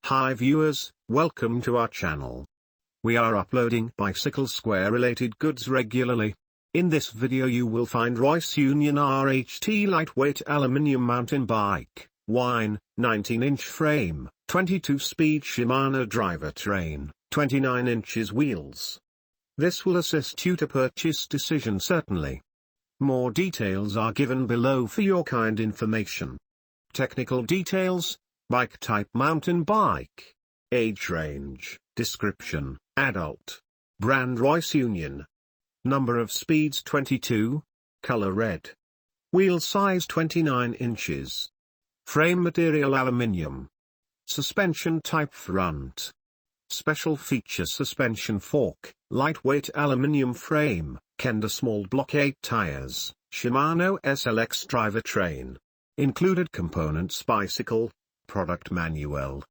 Hi viewers, welcome to our channel. We are uploading bicycle square related goods regularly. In this video you will find Royce Union RHT lightweight aluminium mountain bike, wine, 19-inch frame, 22-speed Shimano drivetrain, 29 inches wheels. This will assist you to purchase decision certainly. More details are given below for your kind information. Technical details: bike type mountain bike, age range, description, adult, brand Royce Union, number of speeds 22, color red, wheel size 29 inches, frame material aluminium, suspension type front, special feature suspension fork, lightweight aluminium frame, Kenda small block 8 tires, Shimano SLX drivetrain. Included components: bicycle, product manual,